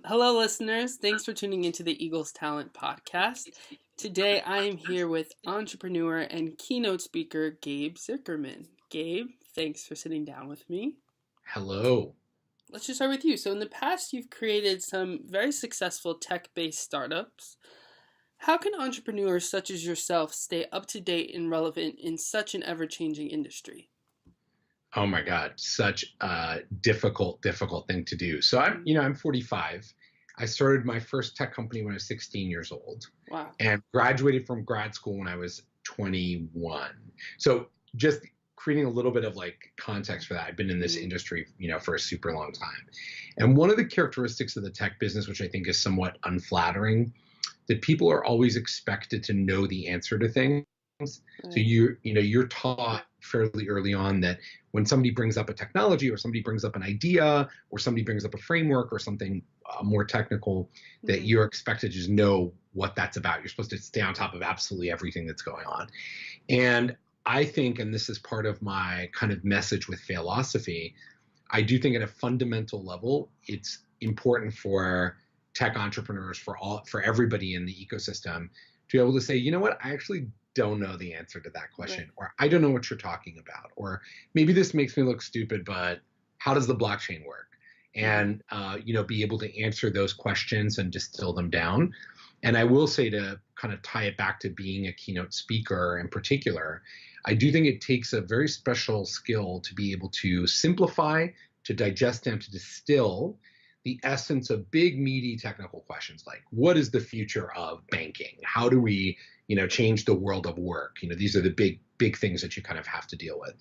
Hello, listeners. Thanks for tuning into the Eagles Talent Podcast. Today, I am here with entrepreneur and keynote speaker Gabe Zickerman. Gabe, thanks for sitting down with me. Hello. Let's just start with you. So, in the past, you've created some very successful tech-based startups. How can entrepreneurs such as yourself stay up to date and relevant in such an ever-changing industry? Oh my God, such a difficult thing to do. So I'm 45. I started my first tech company when I was 16 years old. Wow. And graduated from grad school when I was 21. So just creating a little bit of like context for that. I've been in this industry, for a super long time. And one of the characteristics of the tech business, which I think is somewhat unflattering, that people are always expected to know the answer to things. So you're taught fairly early on that when somebody brings up a technology or somebody brings up an idea or somebody brings up a framework or something more technical, that you're expected to just know what that's about. You're supposed to stay on top of absolutely everything that's going on. And I think, and this is part of my kind of message with Failosophy, I do think at a fundamental level, it's important for tech entrepreneurs, for everybody in the ecosystem, to be able to say, you know what, I actually don't know the answer to that question, Right. or I don't know what you're talking about, or maybe this makes me look stupid, but how does the blockchain work? And be able to answer those questions and distill them down. And I will say, to kind of tie it back to being a keynote speaker in particular, I do think it takes a very special skill to be able to simplify, to digest, and to distill the essence of big, meaty technical questions like, what is the future of banking? How do we, change the world of work? These are the big things that you kind of have to deal with.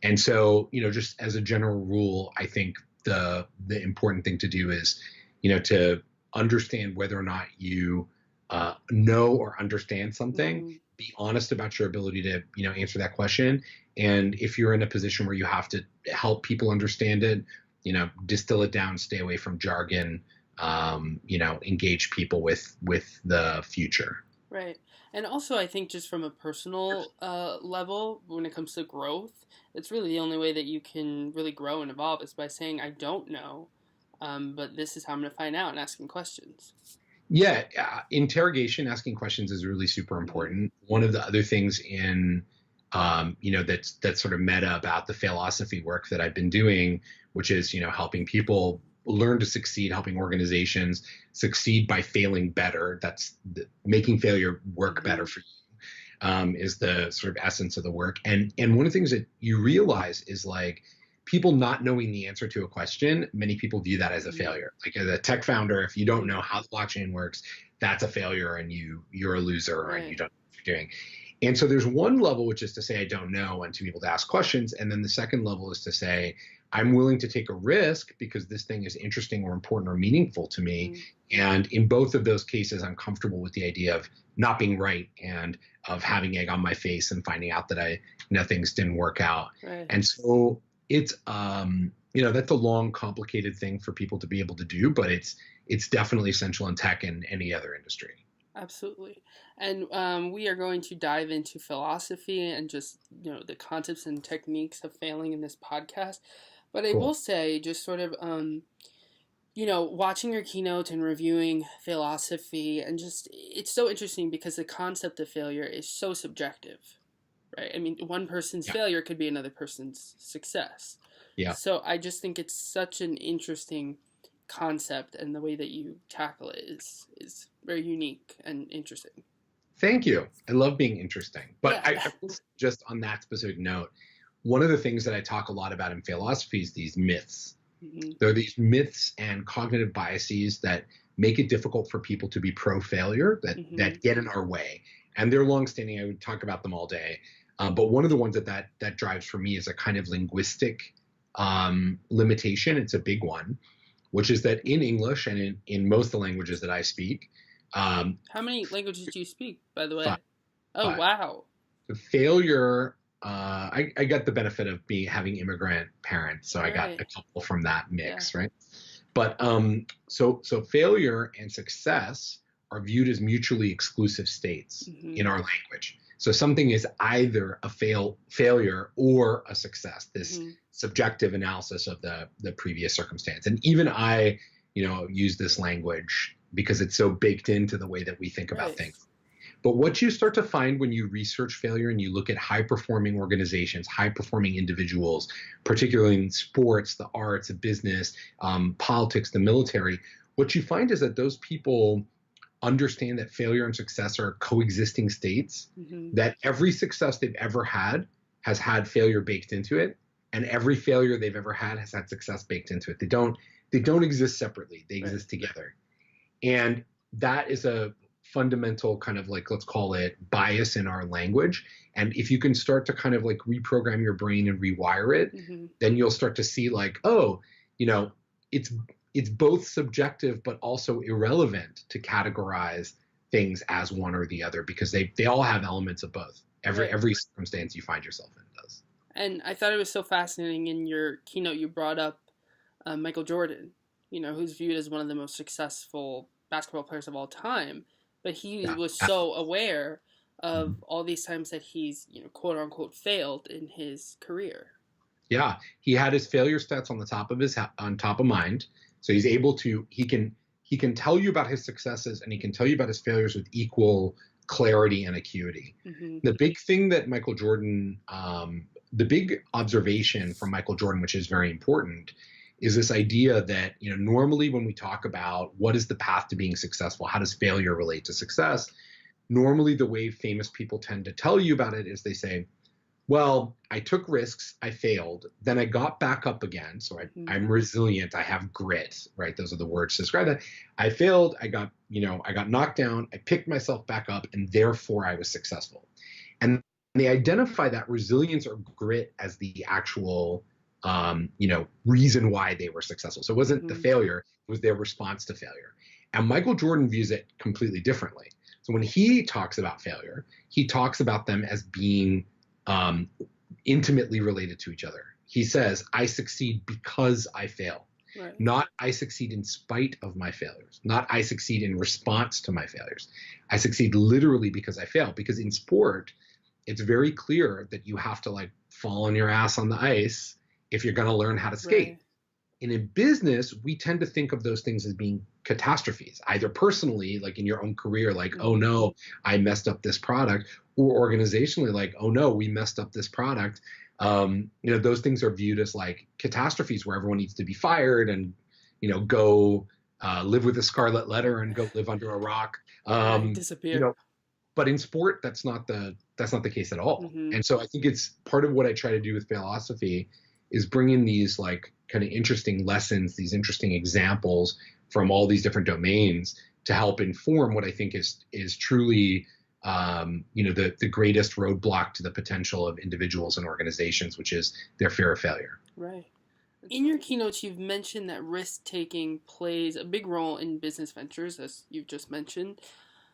And so, just as a general rule, I think the important thing to do is, to understand whether or not you know or understand something. Be honest about your ability to, answer that question. And if you're in a position where you have to help people understand it, distill it down, stay away from jargon, engage people with the future. Right. And also, I think just from a personal level, when it comes to growth, it's really the only way that you can really grow and evolve is by saying, I don't know, but this is how I'm going to find out, and asking questions. Yeah, interrogation, asking questions is really super important. One of the other things in, that's sort of meta about the Failosophy work that I've been doing, which is, helping people learn to succeed, helping organizations succeed by failing better. That's making failure work better for you, is the sort of essence of the work. And one of the things that you realize is like, people not knowing the answer to a question, many people view that as a failure. Like as a tech founder, if you don't know how the blockchain works, that's a failure and you're a loser, Right. and you don't know what you're doing. And so there's one level, which is to say, I don't know, and to be able to ask questions. And then the second level is to say, I'm willing to take a risk because this thing is interesting or important or meaningful to me. And in both of those cases, I'm comfortable with the idea of not being right and of having egg on my face and finding out that things didn't work out. Right. And so it's, that's a long, complicated thing for people to be able to do, but it's definitely essential in tech and any other industry. Absolutely. And we are going to dive into philosophy and just, the concepts and techniques of failing in this podcast. But I will say, just sort of, watching your keynote and reviewing Failosophy, and just, it's so interesting because the concept of failure is so subjective, right? I mean, one person's failure could be another person's success. Yeah. So I just think it's such an interesting concept, and the way that you tackle it is very unique and interesting. Thank you. I love being interesting. But I just on that specific note, one of the things that I talk a lot about in Failosophy is these myths. There are these myths and cognitive biases that make it difficult for people to be pro-failure, that get in our way. And they're longstanding. I would talk about them all day. But one of the ones that drives for me is a kind of linguistic limitation. It's a big one, which is that in English and in most of the languages that I speak. How many languages do you speak, by the way? 5. Oh, 5. Wow. The failure, I got the benefit of having immigrant parents, so I got a couple from that mix, right? But so failure and success are viewed as mutually exclusive states in our language. So something is either a failure or a success, this subjective analysis of the previous circumstance. And even I, use this language because it's so baked into the way that we think about Right. things. But what you start to find when you research failure and you look at high performing organizations, high performing individuals, particularly in sports, the arts, the business, politics, the military, what you find is that those people understand that failure and success are coexisting states, Hmm. that every success they've ever had has had failure baked into it, and every failure they've ever had has had success baked into it. They don't exist separately. They Right. exist together. And that is a fundamental kind of like, let's call it bias in our language. And if you can start to kind of like reprogram your brain and rewire it, Hmm. then you'll start to see like, oh, you know, it's it's both subjective but also irrelevant to categorize things as one or the other because they all have elements of both. Every Right. every circumstance you find yourself in does. And I thought it was so fascinating in your keynote you brought up Michael Jordan, who's viewed as one of the most successful basketball players of all time. But he Yeah. was so aware of all these times that he's, quote unquote, failed in his career. Yeah, he had his failure stats on top of mind, so he can tell you about his successes and he can tell you about his failures with equal clarity and acuity. Hmm. The big thing that Michael Jordan, the big observation from Michael Jordan, which is very important, is this idea that normally when we talk about what is the path to being successful, how does failure relate to success? Normally, the way famous people tend to tell you about it is they say, well, I took risks, I failed, then I got back up again. So Hmm. I'm resilient, I have grit, right? Those are the words to describe that. I failed, I got knocked down, I picked myself back up, and therefore I was successful. And they identify that resilience or grit as the actual reason why they were successful. So it wasn't the Hmm. failure, it was their response to failure. And Michael Jordan views it completely differently. So when he talks about failure, he talks about them as being um, intimately related to each other. He says, I succeed because I fail, Right. not I succeed in spite of my failures, not I succeed in response to my failures. I succeed literally because I fail. Because in sport, it's very clear that you have to like fall on your ass on the ice if you're going to learn how to skate. Right. And in business, we tend to think of those things as being catastrophes, either personally, like in your own career, like, oh Hmm. no, I messed up this product, or organizationally, like, oh no, we messed up this product. Those things are viewed as like catastrophes where everyone needs to be fired and, go live with a scarlet letter and go live under a rock. Right. Um, you Disappear. know, but in sport, that's not the case at all. Hmm. And so I think it's part of what I try to do with philosophy is bring in these like kind of interesting lessons, these interesting examples from all these different domains to help inform what I think is truly the greatest roadblock to the potential of individuals and organizations, which is their fear of failure. Right. In your keynotes, you've mentioned that risk taking plays a big role in business ventures, as you've just mentioned.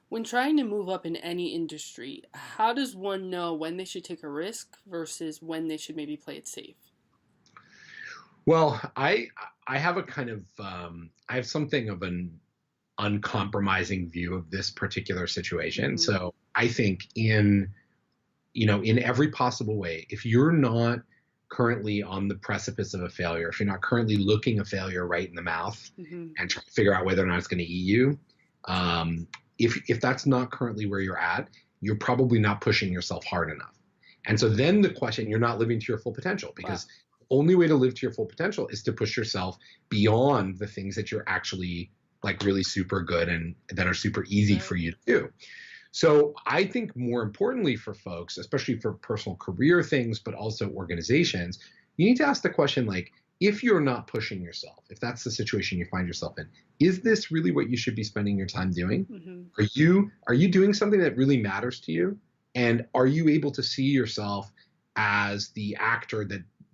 When trying to move up in any industry, how does one know when they should take a risk versus when they should maybe play it safe? Well, I have a kind of I have something of an uncompromising view of this particular situation. Hmm. So I think in every possible way, if you're not currently on the precipice of a failure, if you're not currently looking a failure right in the mouth Hmm. and trying to figure out whether or not it's going to eat you, um, if that's not currently where you're at, you're probably not pushing yourself hard enough. And so then the question, you're not living to your full potential Wow. because the only way to live to your full potential is to push yourself beyond the things that you're actually like really super good and that are super easy Right. for you to do. So I think more importantly for folks, especially for personal career things, but also organizations, you need to ask the question like, if you're not pushing yourself, if that's the situation you find yourself in, is this really what you should be spending your time doing? Hmm. Are you doing something that really matters to you? And are you able to see yourself as the actor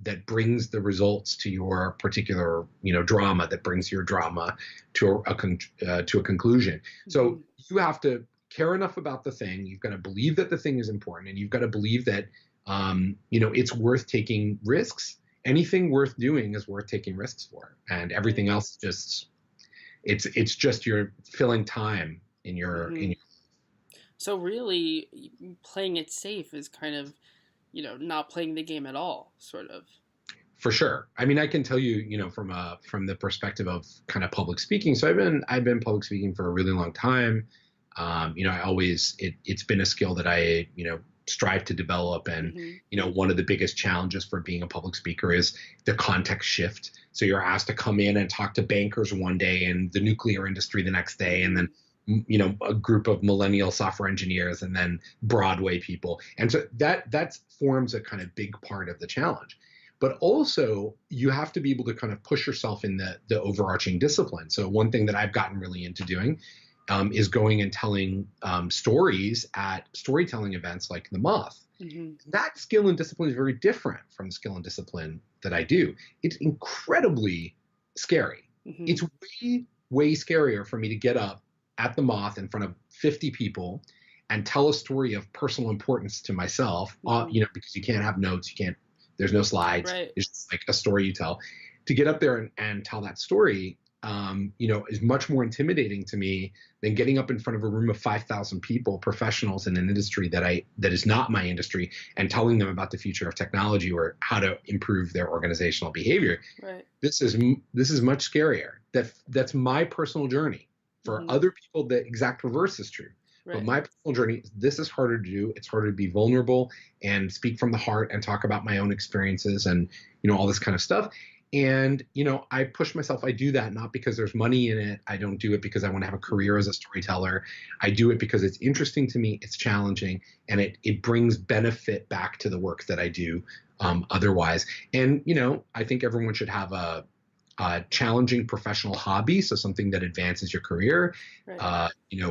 that brings the results to your particular drama, that brings your drama to a conclusion? Hmm. So you have to care enough about the thing. You've got to believe that the thing is important, and you've got to believe that it's worth taking risks. Anything worth doing is worth taking risks for, and everything Right. else just it's just you're filling time in your Hmm. in your So really, playing it safe is kind of, not playing the game at all, sort of. For sure. I mean, I can tell you, from the perspective of kind of public speaking. So I've been public speaking for a really long time. It's been a skill that I, strive to develop. And, Hmm. one of the biggest challenges for being a public speaker is the context shift. So you're asked to come in and talk to bankers one day and the nuclear industry the next day, and then, a group of millennial software engineers, and then Broadway people. And so that forms a kind of big part of the challenge. But also, you have to be able to kind of push yourself in the overarching discipline. So one thing that I've gotten really into doing is going and telling stories at storytelling events like the Moth. Hmm. That skill and discipline is very different from the skill and discipline that I do. It's incredibly scary. Hmm. It's way, way scarier for me to get up at the Moth in front of 50 people and tell a story of personal importance to myself, Hmm. because you can't have notes, there's no slides, Right. it's just like a story you tell. To get up there and tell that story, is much more intimidating to me than getting up in front of a room of 5,000 people, professionals in an industry that is not my industry, and telling them about the future of technology or how to improve their organizational behavior. Right. This is much scarier. That's my personal journey. For Hmm. other people, the exact reverse is true. But Right. my personal journey, this is harder to do. It's harder to be vulnerable and speak from the heart and talk about my own experiences and, all this kind of stuff. And, I push myself. I do that not because there's money in it. I don't do it because I want to have a career as a storyteller. I do it because it's interesting to me, it's challenging, and it brings benefit back to the work that I do otherwise. And, I think everyone should have a challenging professional hobby, so something that advances your career, Right.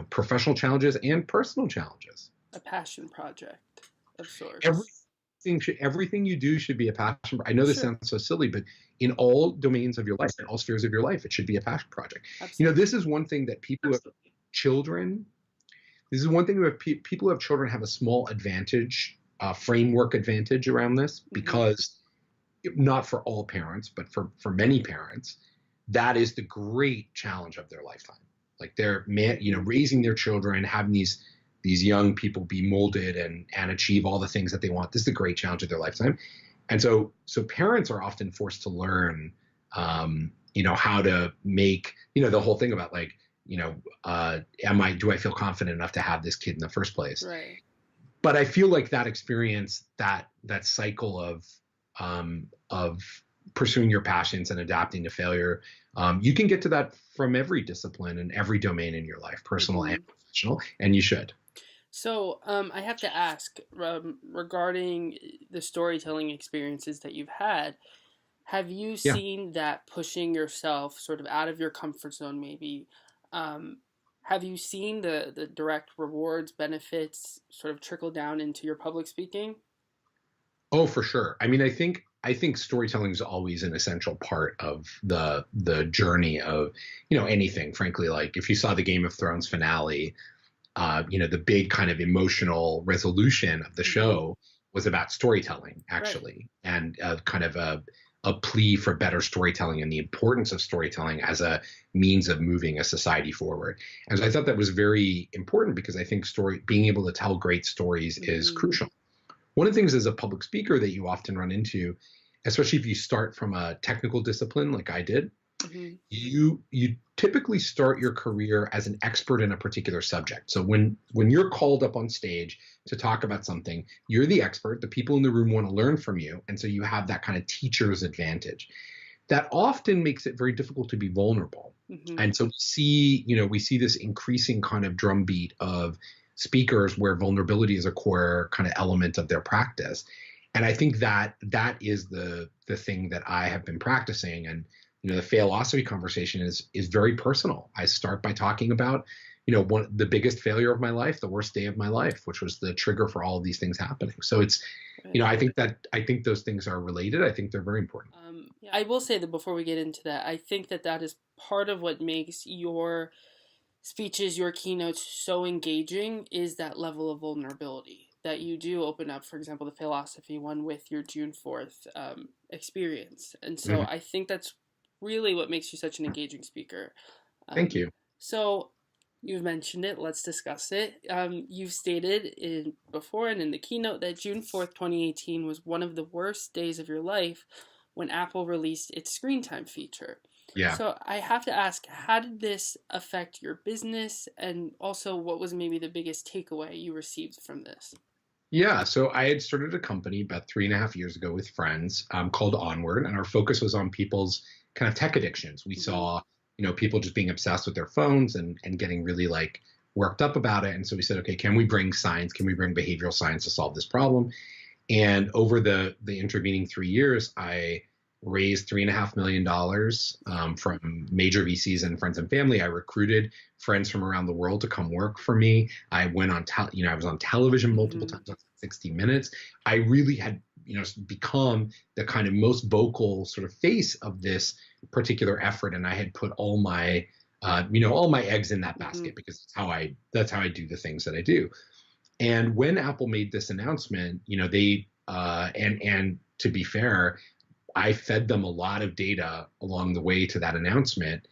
professional challenges and personal challenges. A passion project of sorts. Everything you do should be a passion. I know this Sure. sounds so silly, but in all domains of your life, in all spheres of your life, it should be a passion project. This Absolutely. is one thing that people who have children. This is one thing where people who have children have a small advantage, framework advantage around this, Hmm. because not for all parents, but for many parents, that is the great challenge of their lifetime. Like they're, Hmm. raising their children, having these young people be molded and achieve all the things that they want. This is the great challenge of their lifetime. And so parents are often forced to learn, how to make, the whole thing about like, do I feel confident enough to have this kid in the first place? Right. But I feel like that experience, that cycle of pursuing your passions and adapting to failure, you can get to that from every discipline and every domain in your life, personal and Hmm. professional, and you should. So, I have to ask regarding the storytelling experiences that you've had. Have you Yeah. seen that pushing yourself sort of out of your comfort zone, maybe? Um, have you seen the direct rewards, benefits sort of trickle down into your public speaking? Oh, for sure. I mean, I think storytelling is always an essential part of the journey of anything. Frankly, like if you saw the Game of Thrones finale, the big kind of emotional resolution of the Hmm. show was about storytelling, Right. actually, and kind of a plea for better storytelling and the importance of storytelling as a means of moving a society forward. And so I thought that was very important because I think being able to tell great stories is Hmm. crucial. One of the things as a public speaker that you often run into, especially if you start from a technical discipline like I did, Hmm. you typically start your career as an expert in a particular subject. So when you're called up on stage to talk about something, you're the expert. The people in the room want to learn from you, and so you have that kind of teacher's advantage. That often makes it very difficult to be vulnerable. Hmm. And so we see this increasing kind of drumbeat of speakers where vulnerability is a core kind of element of their practice. And I think that is the thing that I have been practicing. And the philosophy conversation is very personal. I start by talking about the biggest failure of my life, the worst day of my life, which was the trigger for all of these things happening. So it's Right. I think those things are related. I think they're very important. Yeah, I will say that before we get into that, I think that that is part of what makes your speeches, your keynotes so engaging is that level of vulnerability that you do open up, for example, the philosophy one with your June 4th experience. And so Mhm. I think that's really what makes you such an engaging speaker. Thank Um, you. so you've mentioned it, let's discuss it. You've stated before and in the keynote that June 4th, 2018 was one of the worst days of your life when Apple released its screen time feature. Yeah. So I have to ask, how did this affect your business? And also, what was maybe the biggest takeaway you received from this? Yeah, so I had started a company about 3.5 years ago with friends called Onward, and our focus was on people's kind of tech addictions. We Mm-hmm. saw, people just being obsessed with their phones and getting really like worked up about it. And so we said, okay, can we bring science? Can we bring behavioral science to solve this problem? And over the intervening 3 years, I raised $3.5 million from major VCs and friends and family. I recruited friends from around the world to come work for me. I went on, I was on television multiple Mm-hmm. times on 60 Minutes. I really had, become the kind of most vocal sort of face of this particular effort, and I had put all my eggs in that Mm-hmm. basket because that's how I do the things that I do. And when Apple made this announcement, they and to be fair, I fed them a lot of data along the way to that announcement.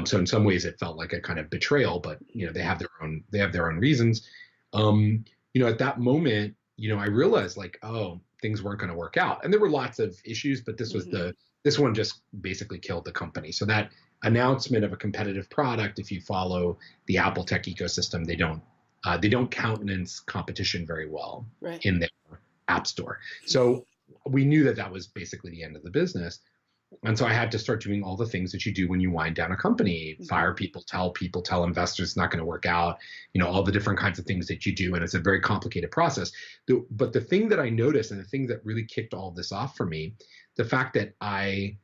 So in some ways, it felt like a kind of betrayal, but they have their own reasons. At that moment, I realized like, oh, things weren't going to work out, and there were lots of issues, but Mm-hmm. this one just basically killed the company. So that announcement of a competitive product, if you follow the Apple tech ecosystem, they don't countenance competition very well Right. in their app store. So we knew that that was basically the end of the business. And so I had to start doing all the things that you do when you wind down a company: Mm-hmm. fire people, tell investors it's not going to work out, all the different kinds of things that you do. And it's a very complicated process. But the thing that I noticed, and the thing that really kicked all of this off for me, the fact that I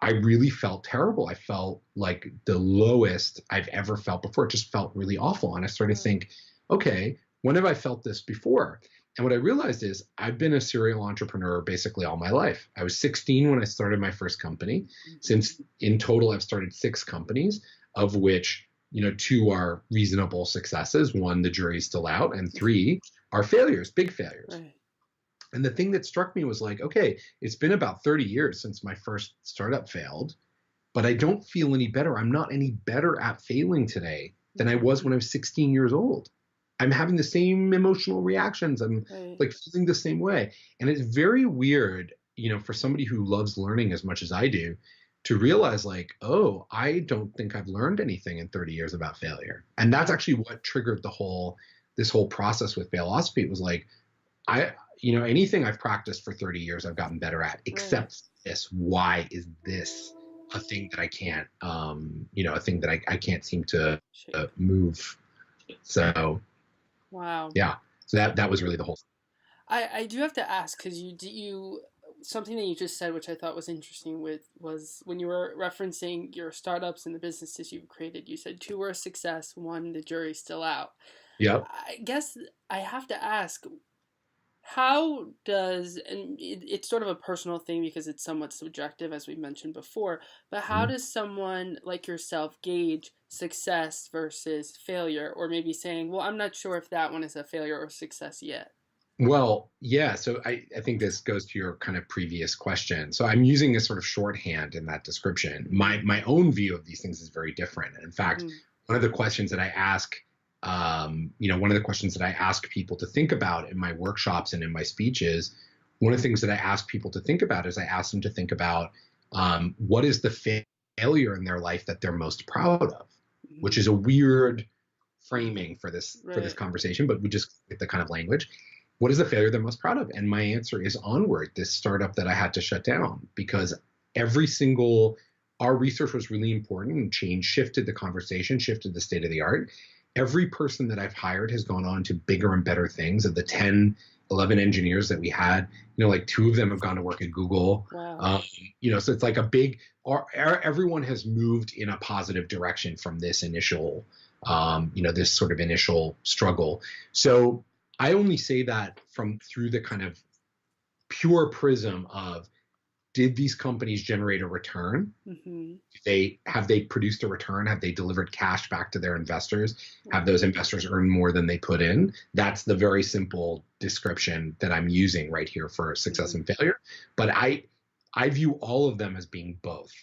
really felt terrible. I felt like the lowest I've ever felt before. It just felt really awful. And I started to Right. think, okay, when have I felt this before? And what I realized is I've been a serial entrepreneur basically all my life. I was 16 when I started my first company. Mm-hmm. Since in total, I've started 6 companies, of which, 2 are reasonable successes. One, the jury's still out, and 3 are failures, big failures. Right. And the thing that struck me was like, okay, it's been about 30 years since my first startup failed, but I don't feel any better. I'm not any better at failing today than I Mm-hmm. was when I was 16 years old. I'm having the same emotional reactions. I'm Right. like feeling the same way. And it's very weird, for somebody who loves learning as much as I do, to realize like, oh, I don't think I've learned anything in 30 years about failure. And that's Right. actually what triggered this whole process with Failosophy. It was like, anything I've practiced for 30 years, I've gotten better at, Right. except this. Why is this a thing that I can't, a thing that I can't seem to Shake. move? So Wow. yeah, so that was really the whole. I do have to ask because you something that you just said, which I thought was interesting, with was when you were referencing your startups and the businesses you've created. You said 2 were a success, 1 the jury's still out. Yep. I guess I have to ask, how does, and it's sort of a personal thing because it's somewhat subjective, as we mentioned before, but how Mhm. does someone like yourself gauge success versus failure, or maybe saying, well, I'm not sure if that one is a failure or success yet? Well, yeah. So I think this goes to your kind of previous question. So I'm using a sort of shorthand in that description. Mm-hmm. My own view of these things is very different. In fact, Mm-hmm. one of the questions that I ask, one of the questions that I ask people to think about in my workshops and in my speeches, one of the things that I ask people to think about is I ask them to think about what is the failure in their life that they're most proud of, which Mm-hmm. is a weird framing for this Right. conversation, but we just get the kind of language. What is the failure they're most proud of? And my answer is Onward, this startup that I had to shut down, because every single our research was really important and shifted the conversation, shifted the state of the art. Every person that I've hired has gone on to bigger and better things. Of the 10, 11 engineers that we had, like 2 of them have gone to work at Google. Wow. Um, so it's like everyone has moved in a positive direction from this initial, this sort of initial struggle. So I only say that from through the kind of pure prism of, did these companies generate a return? Mm-hmm. Have they produced a return? Have they delivered cash back to their investors? Have Right. those investors earned more than they put in? That's the very simple description that I'm using right here for success Mm-hmm. and failure. But I view all of them as being both.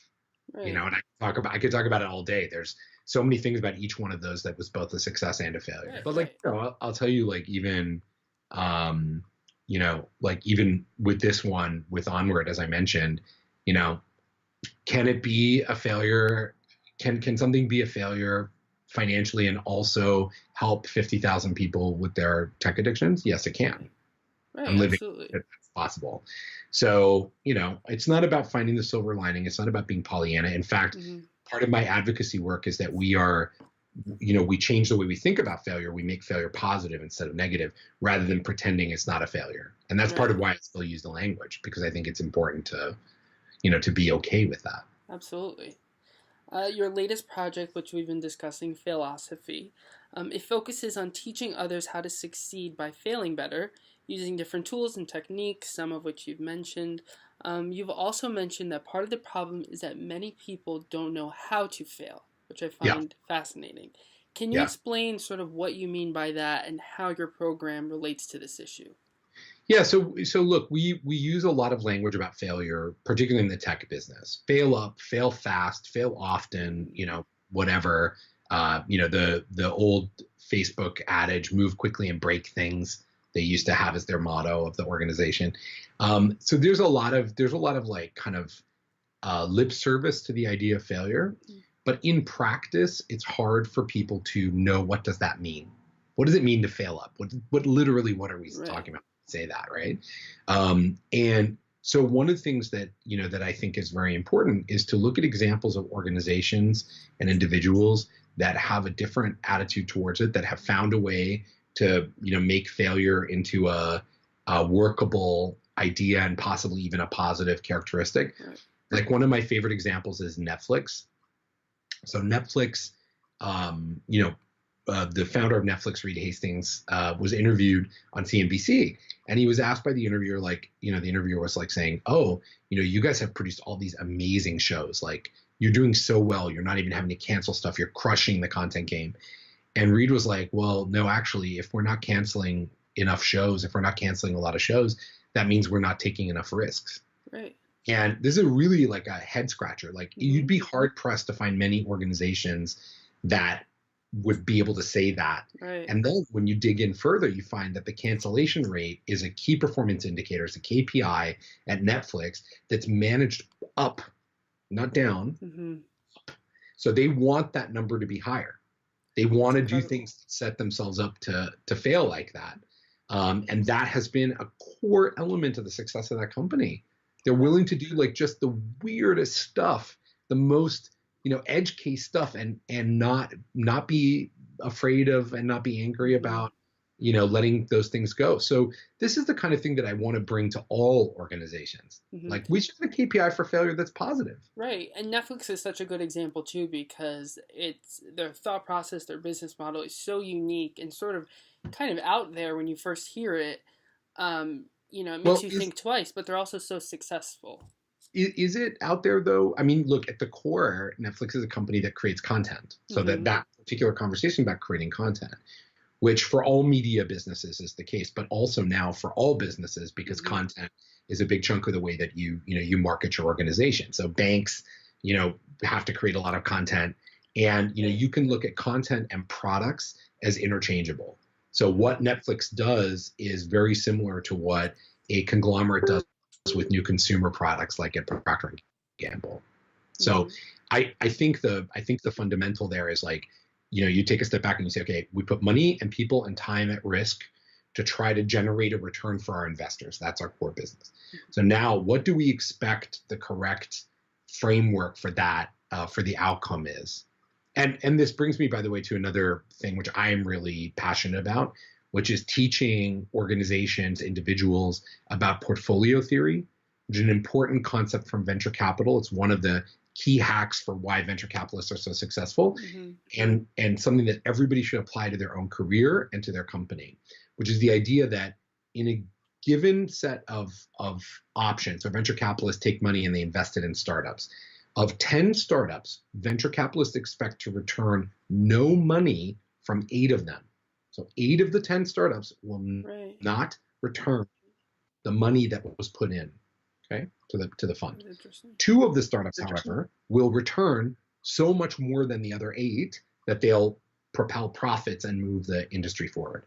Right. And I could talk about it all day. There's so many things about each one of those that was both a success and a failure. Right. But like, Right. I'll tell you, like, even um like even with this one, with Onward, as I mentioned, you know, can it be a failure? Can something be a failure financially and also help 50,000 people with their tech addictions? Yes, it can. Right, I'm living absolutely. if it's possible. So, it's not about finding the silver lining. It's not about being Pollyanna. In fact, Hmm. part of my advocacy work is that we change the way we think about failure. We make failure positive instead of negative, rather than pretending it's not a failure. And that's part Right, of why I still use the language, because I think it's important to be okay with that. absolutely. Your latest project, which we've been discussing, Philosophy, it focuses on teaching others how to succeed by failing better, using different tools and techniques, some of which you've mentioned. You've also mentioned that part of the problem is that many people don't know how to fail, which I Yeah. find fascinating. Can you Yeah. explain sort of what you mean by that and how your program relates to this issue? Yeah, so look, we use a lot of language about failure, particularly in the tech business. Fail up, fail fast, fail often, whatever. The old Facebook adage, move quickly and break things, they used to have as their motto of the organization. So there's a lot of like kind of lip service to the idea of failure, but in practice, it's hard for people to know, what does that mean? What does it mean to fail up? What are we Right. talking about? Say that, right? And so one of the things that I think is very important is to look at examples of organizations and individuals that have a different attitude towards it, that have found a way to make failure into a workable idea and possibly even a positive characteristic. Right. Like, one of my favorite examples is Netflix. So Netflix, the founder of Netflix, Reed Hastings, was interviewed on CNBC, and he was asked by the interviewer, like, the interviewer was like saying, "Oh, you guys have produced all these amazing shows. Like, you're doing so well. You're not even having to cancel stuff. You're crushing the content game." And Reed was like, "Well, no, actually, if we're not canceling enough shows, if we're not canceling a lot of shows, that means we're not taking enough risks." Right. And this is really like a head scratcher. Like, Mm-hmm. you'd be hard pressed to find many organizations that would be able to say that. Right. And then when you dig in further, you find that the cancellation rate is a key performance indicator, it's a KPI at Netflix that's managed up, not down. Mm-hmm. So they want that number to be higher. They It's want to do incredible. things that set themselves up to fail like that. And that has been a core element of the success of that company. They're Wow. willing to do like just the weirdest stuff, the most edge case stuff, and not be afraid of, and not be angry Mm-hmm. about letting those things go. So this is the kind of thing that I want to bring to all organizations. Mm-hmm. Like, we should have a KPI for failure that's positive. Right. And Netflix is such a good example too because it's their thought process, their business model is so unique and sort of kind of out there when you first hear it. It makes Well, you think twice, but they're also so successful. is it out there though? I mean, look, at the core, Netflix is a company that creates content. So Mm-hmm. that particular conversation about creating content, which for all media businesses is the case, but also now for all businesses, because Mm-hmm. content is a big chunk of the way that you market your organization. So banks, have to create a lot of content, and Right. you can look at content and products as interchangeable. So what Netflix does is very similar to what a conglomerate does with new consumer products like at Procter and Gamble. So Mm-hmm. I think the fundamental there is like, you take a step back and you say, okay, we put money and people and time at risk to try to generate a return for our investors. That's our core business. So now, what do we expect the correct framework for that, for the outcome is? And this brings me, by the way, to another thing which I am really passionate about, which is teaching organizations, individuals, about portfolio theory, which is an important concept from venture capital. It's one of the key hacks for why venture capitalists are so successful, Mm-hmm. and something that everybody should apply to their own career and to their company, which is the idea that in a given set of options, so venture capitalists take money and they invest it in startups. Of 10 startups, venture capitalists expect to return no money from 8 of them. So 8 of the 10 startups will Right. not return the money that was put in, okay, to the fund. That's interesting. 2 of the startups, however, will return so much more than the other 8 that they'll propel profits and move the industry forward.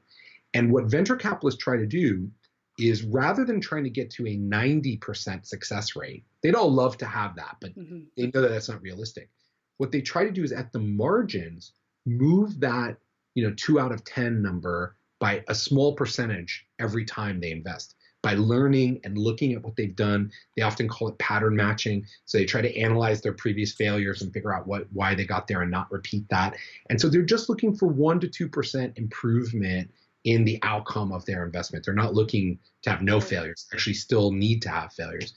And what venture capitalists try to do is rather than trying to get to a 90% success rate, they'd all love to have that, but they know that that's not realistic. What they try to do is at the margins, move that, 2 out of 10 number by a small percentage every time they invest. By learning and looking at what they've done, they often call it pattern matching. So they try to analyze their previous failures and figure out why they got there and not repeat that. And so they're just looking for 1 to 2% improvement in the outcome of their investment. They're not looking to have no failures, actually still need to have failures.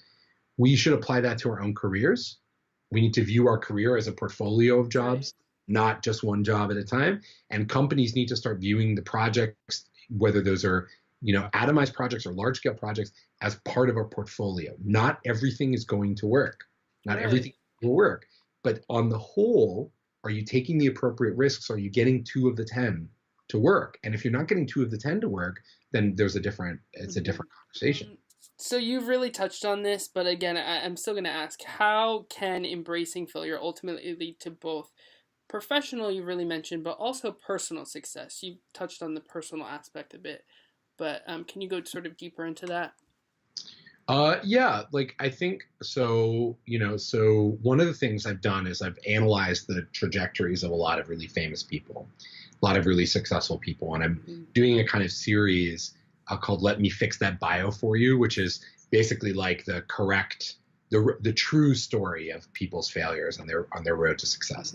We should apply that to our own careers. We need to view our career as a portfolio of jobs, not just one job at a time. And companies need to start viewing the projects, whether those are atomized projects or large scale projects, as part of our portfolio. Not everything is going to work. Not everything will work. But on the whole, are you taking the appropriate risks? Are you getting 2 of the 10 to work? And if you're not getting 2 of the 10 to work, then it's a different conversation. So you've really touched on this, but again, I'm still going to ask, how can embracing failure ultimately lead to both professional, you really mentioned, but also personal success? You touched on the personal aspect a bit, but can you go sort of deeper into that? Yeah, I think so, so one of the things I've done is I've analyzed the trajectories of a lot of really famous people, a lot of really successful people. And I'm doing a kind of series called Let Me Fix That Bio For You, which is basically like the true story of people's failures on their road to success.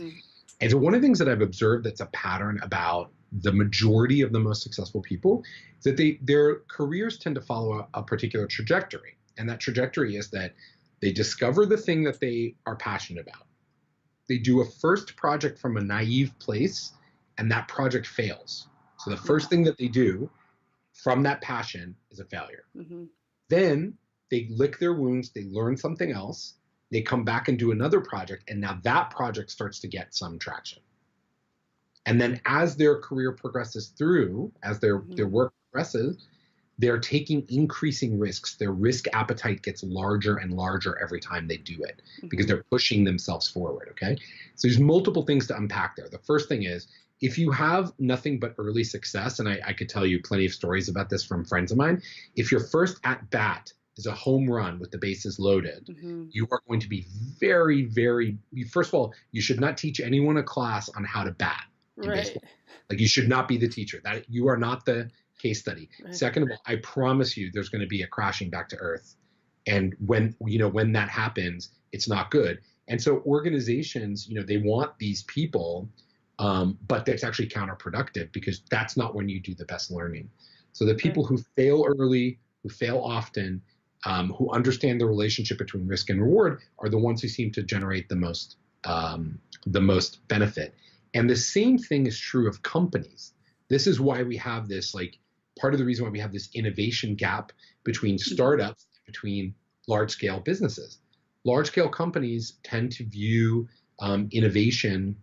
And so one of the things that I've observed that's a pattern about the majority of the most successful people is that their careers tend to follow a particular trajectory. And that trajectory is that they discover the thing that they are passionate about. They do a first project from a naive place, and that project fails. So the first thing that they do from that passion is a failure. Then they lick their wounds, they learn something else, they come back and do another project, and now that project starts to get some traction. And then as their career progresses through, as their work progresses, they're taking increasing risks. Their risk appetite gets larger and larger every time they do it because they're pushing themselves forward, okay? So there's multiple things to unpack there. The first thing is, if you have nothing but early success, and I could tell you plenty of stories about this from friends of mine, if your first at bat is a home run with the bases loaded, you are going to be very, very, first of all, you should not teach anyone a class on how to bat in baseball. You should not be the teacher. That you are not the case study. Second of all, I promise you there's going to be a crashing back to earth. And when that happens, it's not good. And so organizations, they want these people, but that's actually counterproductive because that's not when you do the best learning. So the people who fail early, who fail often, who understand the relationship between risk and reward are the ones who seem to generate the most benefit. And the same thing is true of companies. This is why we have this, part of the reason why we have this innovation gap between startups, between large-scale businesses. Large-scale companies tend to view innovation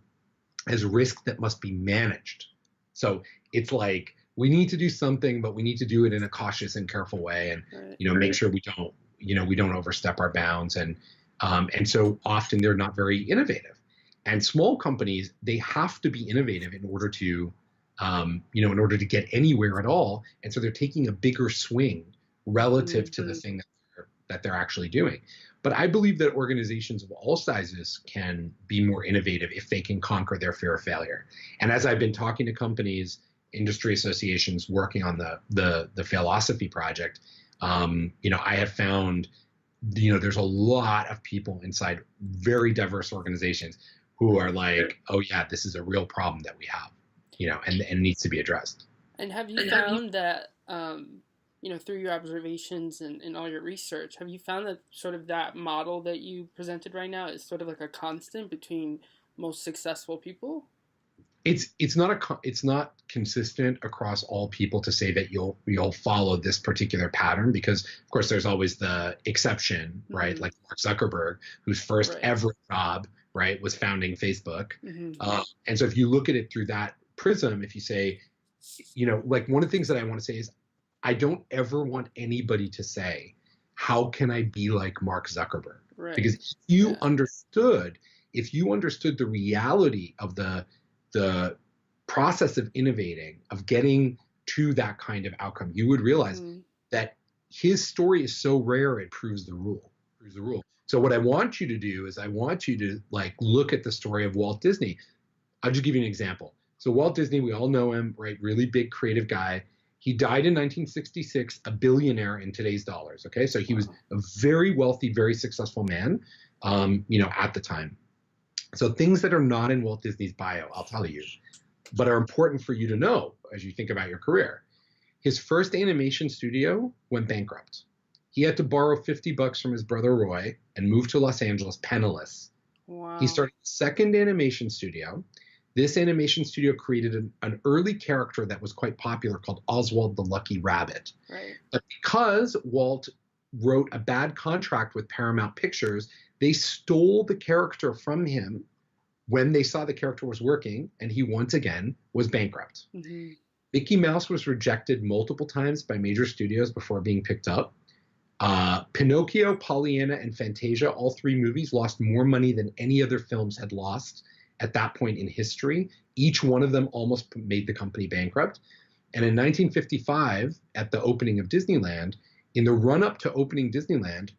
as risk that must be managed. So it's like, we need to do something, but we need to do it in a cautious and careful way, and make sure we don't overstep our bounds. And so often they're not very innovative. And small companies, they have to be innovative in order to get anywhere at all. And so they're taking a bigger swing relative to the thing that they're actually doing. But I believe that organizations of all sizes can be more innovative if they can conquer their fear of failure. And as I've been talking to companies, industry associations working on the Failosophy project, I have found, there's a lot of people inside very diverse organizations who are like, oh yeah, this is a real problem that we have, and needs to be addressed. And have you found that, through your observations and all your research, have you found that sort of that model that you presented right now is sort of like a constant between most successful people? It's not consistent across all people to say that you'll follow this particular pattern, because of course there's always the exception, right? Like Mark Zuckerberg, whose first ever job, right, was founding Facebook. And so if you look at it through that prism, if you say, one of the things that I want to say is, I don't ever want anybody to say, how can I be like Mark Zuckerberg? Right. Because if you understood the reality of the process of innovating, of getting to that kind of outcome, you would realize that his story is so rare it proves the rule. Proves the rule. So what I want you to do is I want you to like look at the story of Walt Disney. I'll just give you an example. So Walt Disney, we all know him, right? Really big creative guy. He died in 1966, a billionaire in today's dollars. Okay, so he was a very wealthy, very successful man, at the time. So things that are not in Walt Disney's bio, I'll tell you, but are important for you to know as you think about your career. His first animation studio went bankrupt. He had to borrow $50 from his brother Roy and move to Los Angeles penniless. Wow. He started a second animation studio. This animation studio created an early character that was quite popular called Oswald the Lucky Rabbit. Right. But because Walt wrote a bad contract with Paramount Pictures, they stole the character from him when they saw the character was working, and he once again was bankrupt. Mm-hmm. Mickey Mouse was rejected multiple times by major studios before being picked up. Pinocchio, Pollyanna, and Fantasia, all three movies, lost more money than any other films had lost at that point in history. Each one of them almost made the company bankrupt. And in 1955, at the opening of Disneyland, in the run-up to opening Disneyland,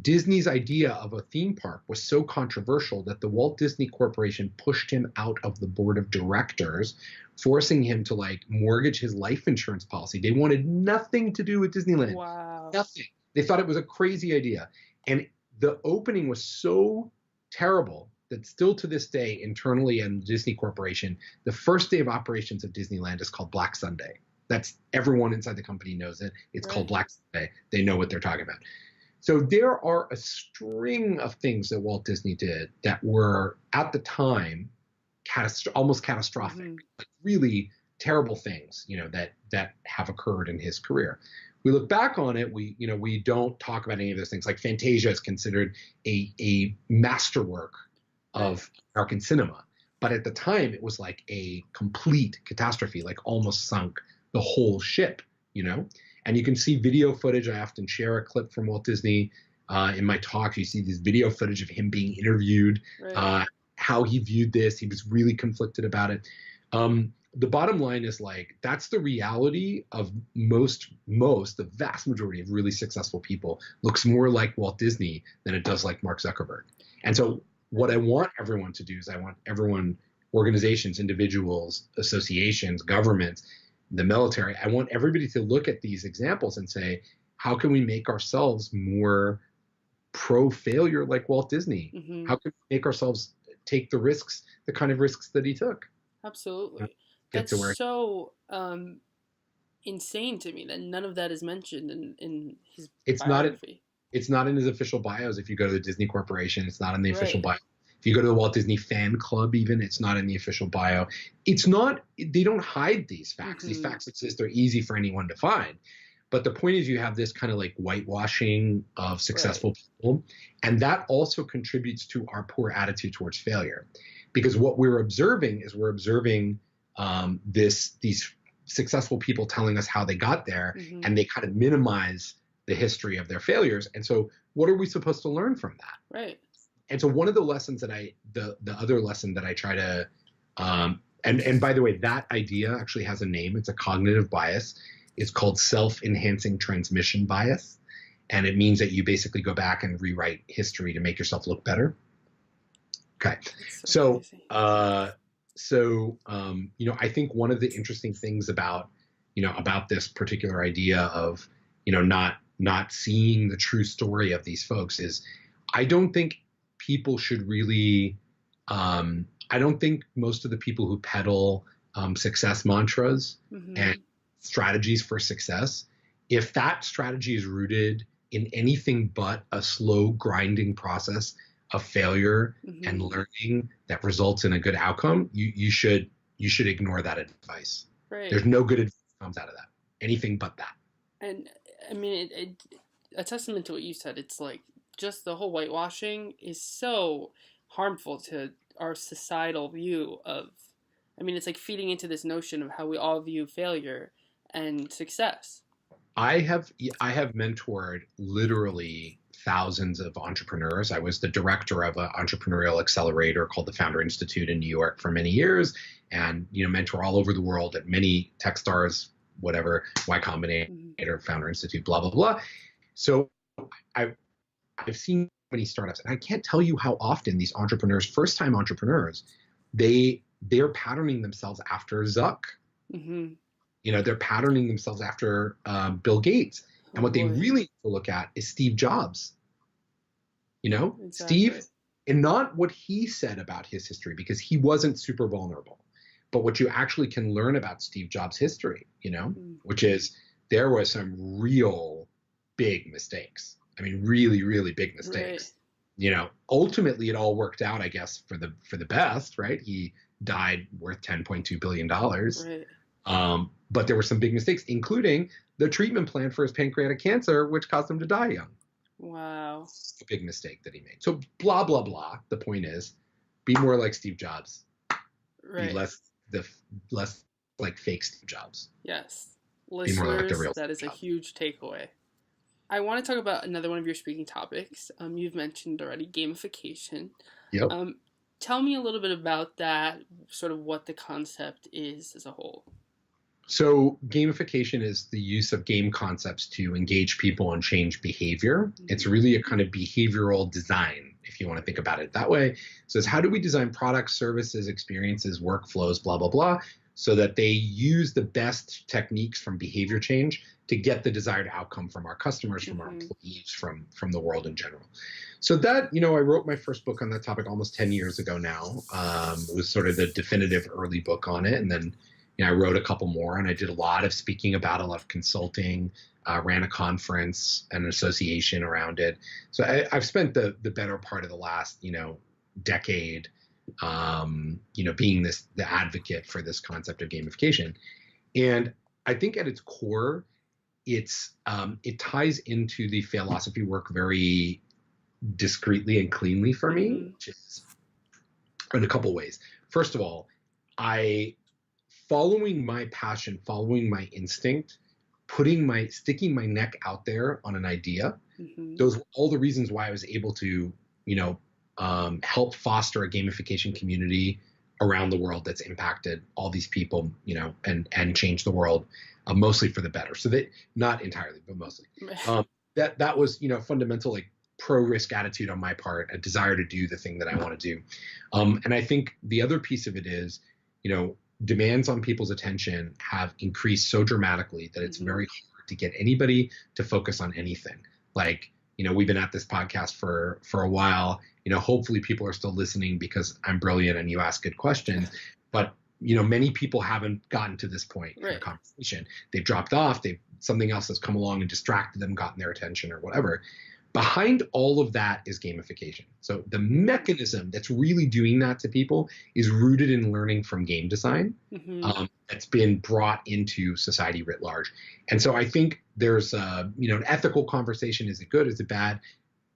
Disney's idea of a theme park was so controversial that the Walt Disney Corporation pushed him out of the board of directors, forcing him to like mortgage his life insurance policy. They wanted nothing to do with Disneyland. Wow. Nothing. They thought it was a crazy idea. And the opening was so terrible that still to this day, internally in the Disney Corporation, the first day of operations of Disneyland is called Black Sunday. That's everyone inside the company knows it. It's called Black Sunday. They know what they're talking about. So there are a string of things that Walt Disney did that were at the time almost catastrophic, Mm-hmm. like really terrible things, that have occurred in his career. We look back on it, we don't talk about any of those things. Like Fantasia is considered a masterwork of American cinema. But at the time, it was like a complete catastrophe, like almost sunk the whole ship, And you can see video footage. I often share a clip from Walt Disney in my talks. You see this video footage of him being interviewed, how he viewed this. He was really conflicted about it. The bottom line is like, that's the reality of the vast majority of really successful people looks more like Walt Disney than it does like Mark Zuckerberg. And so what I want everyone to do is I want everyone, organizations, individuals, associations, governments, the military, I want everybody to look at these examples and say, how can we make ourselves more pro-failure like Walt Disney? Mm-hmm. How can we make ourselves take the risks, the kind of risks that he took? Absolutely. That's so insane to me that none of that is mentioned in his biography. It's not in his official bios. If you go to the Disney Corporation, it's not in the official bio. If you go to the Walt Disney Fan Club, even, it's not in the official bio. It's not, they don't hide these facts. Mm-hmm. These facts exist. They're easy for anyone to find. But the point is you have this kind of like whitewashing of successful people. And that also contributes to our poor attitude towards failure. Because what we're observing is these successful people telling us how they got there, mm-hmm. and they kind of minimize the history of their failures. And so what are we supposed to learn from that? Right. And so one of the lessons that the other lesson that I try to, and by the way, that idea actually has a name. It's a cognitive bias. It's called self-enhancing transmission bias. And it means that you basically go back and rewrite history to make yourself look better. Okay. So I think one of the interesting things about this particular idea of, not seeing the true story of these folks is I don't think people should really, I don't think most of the people who peddle success mantras mm-hmm. and strategies for success, if that strategy is rooted in anything but a slow grinding process of failure mm-hmm. and learning that results in a good outcome, you should ignore that advice. Right. There's no good advice that comes out of that. Anything but that. And I mean, a testament to what you said. It's like just the whole whitewashing is so harmful to our societal view of. I mean, it's like feeding into this notion of how we all view failure and success. I have mentored literally thousands of entrepreneurs. I was the director of an entrepreneurial accelerator called the Founder Institute in New York for many years, and mentor all over the world at many Techstars whatever, Y Combinator, Mm-hmm. Founder Institute, blah, blah, blah. So I've seen many startups, and I can't tell you how often these entrepreneurs, first-time entrepreneurs, they're patterning themselves after Zuck. Mm-hmm. They're patterning themselves after Bill Gates. Oh And what they boy. really need to look at is Steve Jobs. Exactly. Steve, and not what he said about his history, because he wasn't super vulnerable, but what you actually can learn about Steve Jobs' history, Mm. which is there was some real big mistakes. I mean, really, really big mistakes. Right. Ultimately it all worked out, I guess, for the best, right? He died worth $10.2 billion. Right. But there were some big mistakes, including the treatment plan for his pancreatic cancer, which caused him to die young. Wow. A big mistake that he made. So blah, blah, blah. The point is, be more like Steve Jobs. Right. Be less like fake Steve Jobs. Yes. Be more like the Listeners, real that is Steve a Jobs. huge takeaway. I want to talk about another one of your speaking topics. You've mentioned already gamification. Yep. Tell me a little bit about that, sort of what the concept is as a whole. So gamification is the use of game concepts to engage people and change behavior. Mm-hmm. It's really a kind of behavioral design, if you want to think about it that way. So it's how do we design products, services, experiences, workflows, blah, blah, blah, so that they use the best techniques from behavior change to get the desired outcome from our customers, from our employees, from the world in general. So that, I wrote my first book on that topic almost 10 years ago now. It was sort of the definitive early book on it. And then I wrote a couple more, and I did a lot of speaking about it, a lot of consulting, ran a conference and an association around it. So I've spent the better part of the last, decade, being the advocate for this concept of gamification. And I think at its core, it ties into the philosophy work very discreetly and cleanly for me, which is in a couple ways. First of all, following my passion, following my instinct, sticking my neck out there on an idea. Those were all the reasons why I was able to, help foster a gamification community around the world that's impacted all these people, and change the world, mostly for the better. So that, not entirely, but mostly. That was, fundamental, like, pro-risk attitude on my part, a desire to do the thing that I want to do. And I think the other piece of it is, demands on people's attention have increased so dramatically that it's very hard to get anybody to focus on anything. Like, we've been at this podcast for a while. Hopefully people are still listening because I'm brilliant and you ask good questions. But, many people haven't gotten to this point in the conversation. They've dropped off. Something else has come along and distracted them, gotten their attention or whatever. Behind all of that is gamification. So the mechanism that's really doing that to people is rooted in learning from game design. That's been brought into society writ large. And so I think there's an ethical conversation. Is it good? Is it bad?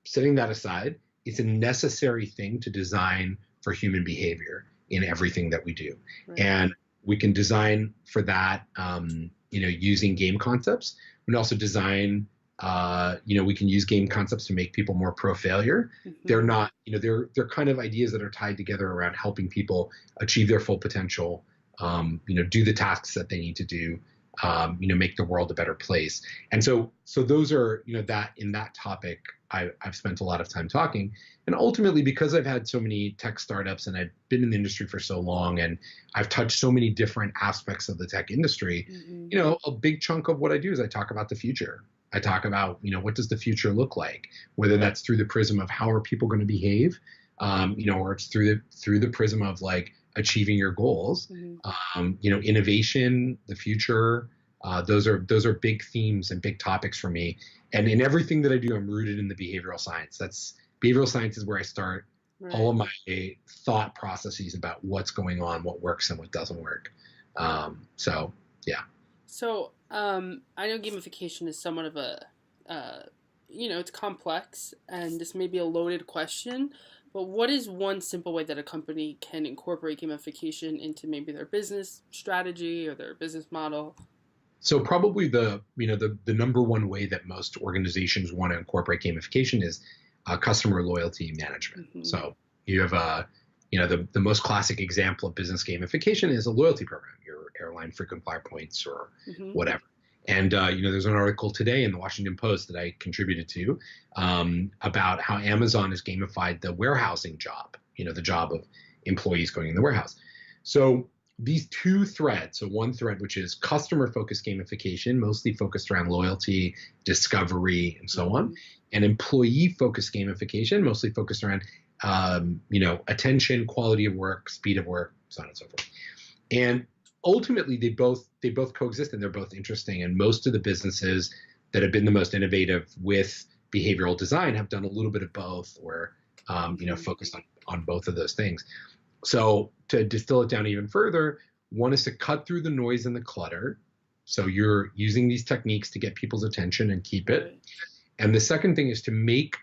Setting that aside, it's a necessary thing to design for human behavior in everything that we do. And we can design for that, using game concepts. We can also design we can use game concepts to make people more pro-failure. They're not, they're kind of ideas that are tied together around helping people achieve their full potential, do the tasks that they need to do, make the world a better place. And so those are, that in that topic, I've spent a lot of time talking. And ultimately, because I've had so many tech startups and I've been in the industry for so long and I've touched so many different aspects of the tech industry, a big chunk of what I do is I talk about the future. I talk about, what does the future look like? Whether that's through the prism of how are people going to behave, or it's through the prism of like achieving your goals. Innovation, the future. Those are big themes and big topics for me. And in everything that I do, I'm rooted in the behavioral science. Behavioral science is where I start all of my thought processes about what's going on, what works and what doesn't work. Yeah. So I know gamification is somewhat of a, it's complex, and this may be a loaded question, but what is one simple way that a company can incorporate gamification into maybe their business strategy or their business model? So probably the number one way that most organizations want to incorporate gamification is customer loyalty management. So you have the most classic example of business gamification is a loyalty program. airline frequent flyer points or Mm-hmm. whatever. And there's an article today in the Washington Post that I contributed to about how Amazon has gamified the warehousing job, the job of employees going in the warehouse. So these two threads, so one thread which is customer-focused gamification, mostly focused around loyalty, discovery, and so on, and employee-focused gamification, mostly focused around attention, quality of work, speed of work, so on and so forth. And ultimately, they both coexist, and they're both interesting. And most of the businesses that have been the most innovative with behavioral design have done a little bit of both, or focused on both of those things. So to distill it down even further, one is to cut through the noise and the clutter. So you're using these techniques to get people's attention and keep it. Right. And the second thing is to make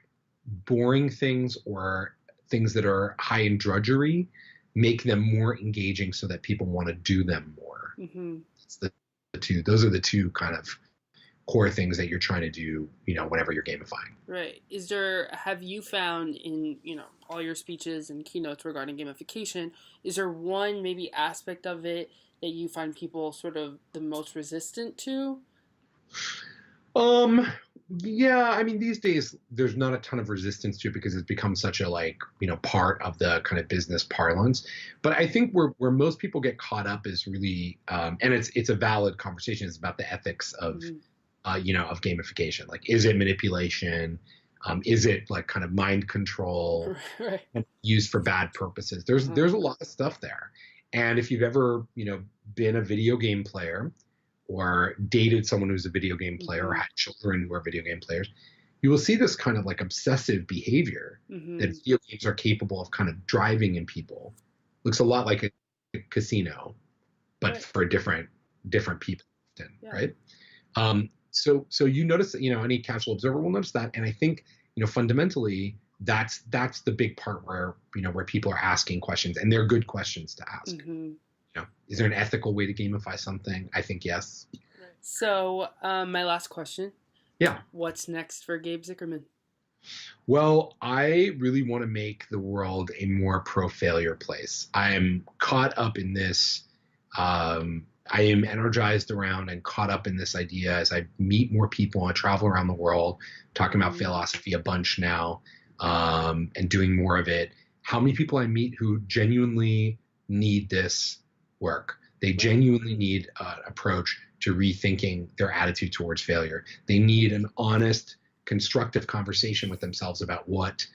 boring things or things that are high in drudgery, make them more engaging so that people want to do them more. Mm-hmm. It's the two. Those are the two kind of core things that you're trying to do, whenever you're gamifying. Right. Have you found in, all your speeches and keynotes regarding gamification, is there one maybe aspect of it that you find people sort of the most resistant to? Yeah, I mean, these days there's not a ton of resistance to it because it's become such a part of the kind of business parlance. But I think where most people get caught up is really, and it's a valid conversation. It's about the ethics of, of gamification. Like, is it manipulation? Is it like kind of mind control and used for bad purposes? There's a lot of stuff there. And if you've ever, been a video game player, or dated someone who's a video game player, or had children who are video game players, you will see this kind of like obsessive behavior that video games are capable of kind of driving in people. Looks a lot like a casino, but for different people, right? So you notice that, any casual observer will notice that. And I think, fundamentally, that's the big part where people are asking questions, and they're good questions to ask. Is there an ethical way to gamify something? I think yes. So my last question. Yeah. What's next for Gabe Zickerman? Well, I really want to make the world a more pro-failure place. I'm caught up in this. I am energized around and caught up in this idea as I meet more people. I travel around the world, talking about philosophy a bunch now, and doing more of it. How many people I meet who genuinely need this work. They genuinely need an approach to rethinking their attitude towards failure. They need an honest, constructive conversation with themselves about what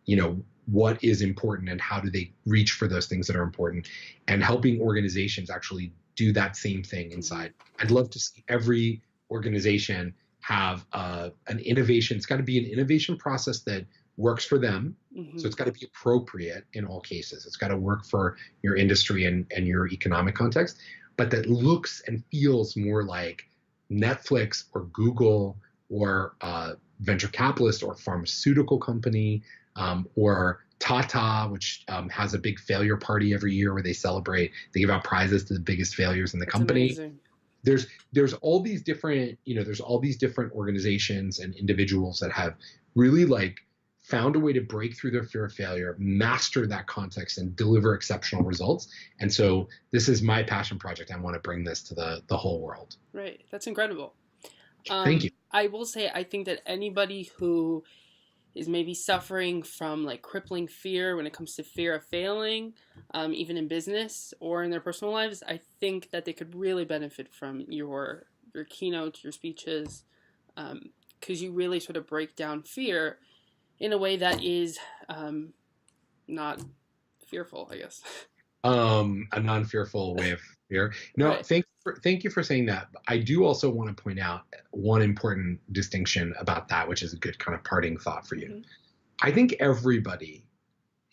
is important and how do they reach for those things that are important, and helping organizations actually do that same thing inside. I'd love to see every organization have an innovation. It's got to be an innovation process that works for them. So it's got to be appropriate in all cases. It's got to work for your industry and your economic context, but that looks and feels more like Netflix or Google or venture capitalist or pharmaceutical company, or Tata, which has a big failure party every year where they give out prizes to the biggest failures in the company. Amazing. There's all these different, organizations and individuals that have really found a way to break through their fear of failure, master that context, and deliver exceptional results. And so this is my passion project. I want to bring this to the whole world. Right. That's incredible. Thank you. I will say, I think that anybody who is maybe suffering from crippling fear when it comes to fear of failing, even in business or in their personal lives, I think that they could really benefit from your keynotes, your speeches, because you really sort of break down fear in a way that is not fearful, I guess. A non-fearful way of fear. No, right. Thank you for saying that. I do also want to point out one important distinction about that, which is a good kind of parting thought for you. I think everybody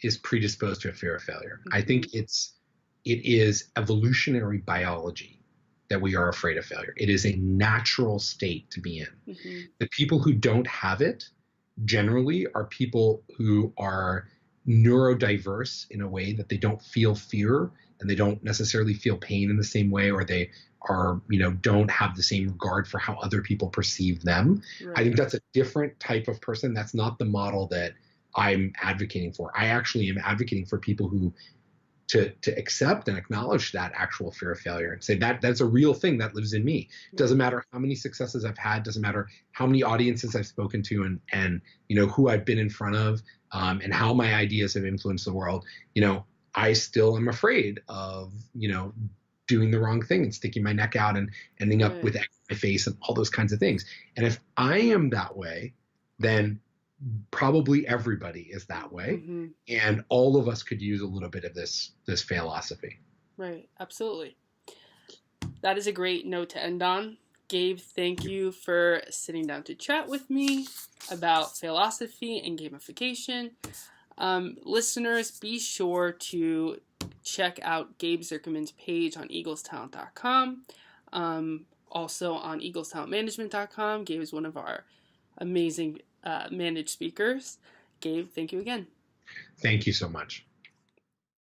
is predisposed to a fear of failure. I think it is evolutionary biology that we are afraid of failure. It is a natural state to be in. The people who don't have it generally are people who are neurodiverse in a way that they don't feel fear and they don't necessarily feel pain in the same way, or they are, don't have the same regard for how other people perceive them. Right. I think that's a different type of person. That's not the model that I'm advocating for. I actually am advocating for people who to accept and acknowledge that actual fear of failure and say that that's a real thing that lives in me. Doesn't matter how many successes I've had, doesn't matter how many audiences I've spoken to, and who I've been in front of, and how my ideas have influenced the world. I still am afraid of doing the wrong thing and sticking my neck out and ending up with X on my face and all those kinds of things. And if I am that way, then probably everybody is that way. Mm-hmm. And all of us could use a little bit of this philosophy. Right. Absolutely. That is a great note to end on. Gabe, thank you for sitting down to chat with me about philosophy and gamification. Listeners, be sure to check out Gabe Zirkerman's page on eaglestalent.com. Also on eaglestalentmanagement.com. Gabe is one of our amazing managed speakers. Gabe, thank you again. Thank you so much.